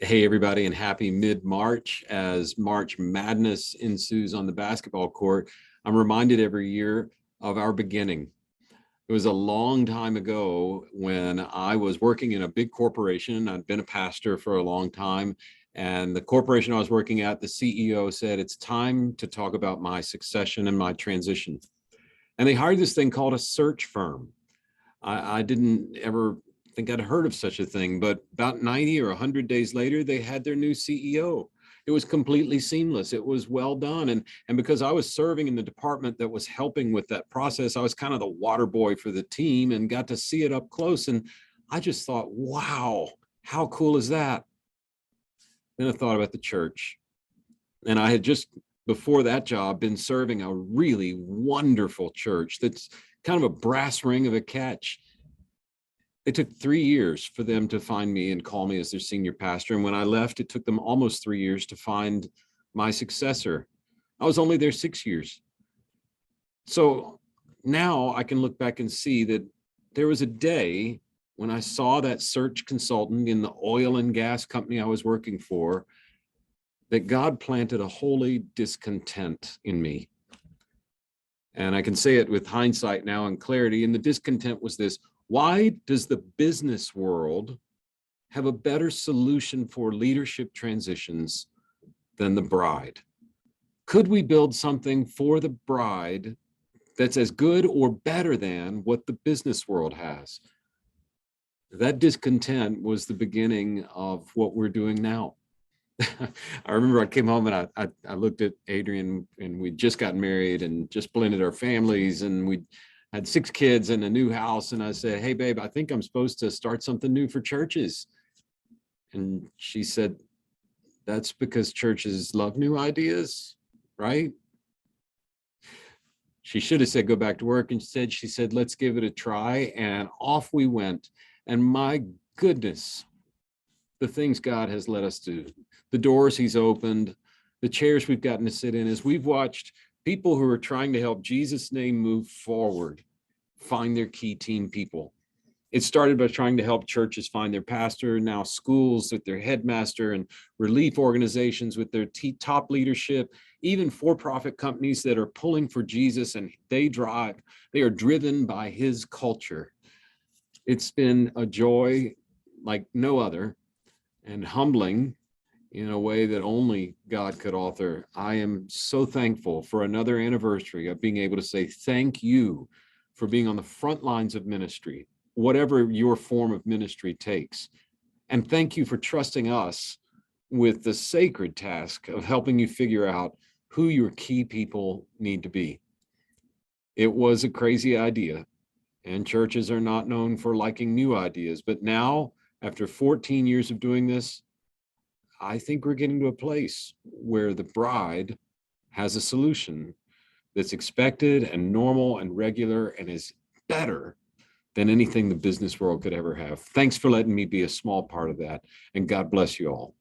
Hey, everybody, and happy mid-March. As March Madness ensues on the basketball court, I'm reminded every year of our beginning. It was a long time ago when I was working in a big corporation. I'd been a pastor for a long time, and the corporation I was working at, the CEO said, "It's time to talk about my succession and my transition." And they hired this thing called a search firm. I didn't ever think I'd heard of such a thing, but about 90 or 100 days later, they had their new CEO. It was completely seamless. It was well done. And because I was serving in the department that was helping with that process, I was kind of the water boy for the team and got to see it up close. And I just thought, wow, how cool is that? Then I thought about the church. And I had just before that job been serving a really wonderful church that's kind of a brass ring of a catch. It took 3 years for them to find me and call me as their senior pastor. And when I left, it took them almost 3 years to find my successor. I was only there 6 years. So now I can look back and see that there was a day when I saw that search consultant in the oil and gas company I was working for, that God planted a holy discontent in me. And I can say it with hindsight now and clarity. And the discontent was this: why does the business world have a better solution for leadership transitions than the bride? Could we build something for the bride that's as good or better than what the business world has? That discontent was the beginning of what we're doing now. I remember I came home and I looked at Adrian, and we just got married and just blended our families, and we had 6 kids and a new house. And I said, "Hey, babe, I think I'm supposed to start something new for churches." And she said, "That's because churches love new ideas, right?" She should have said, "Go back to work." Instead, she said, "Let's give it a try." And off we went. And my goodness, the things God has led us to, the doors he's opened, the chairs we've gotten to sit in, as we've watched people who are trying to help Jesus' name move forward find their key team people. It started by trying to help churches find their pastor, now schools with their headmaster, and relief organizations with their top leadership, even for-profit companies that are pulling for Jesus, and they are driven by his culture. It's been a joy like no other, and humbling in a way that only God could author. I am so thankful for another anniversary of being able to say thank you for being on the front lines of ministry, whatever your form of ministry takes. And thank you for trusting us with the sacred task of helping you figure out who your key people need to be. It was a crazy idea, and churches are not known for liking new ideas. But now, after 14 years of doing this, I think we're getting to a place where the bride has a solution that's expected and normal and regular and is better than anything the business world could ever have. Thanks for letting me be a small part of that, and God bless you all.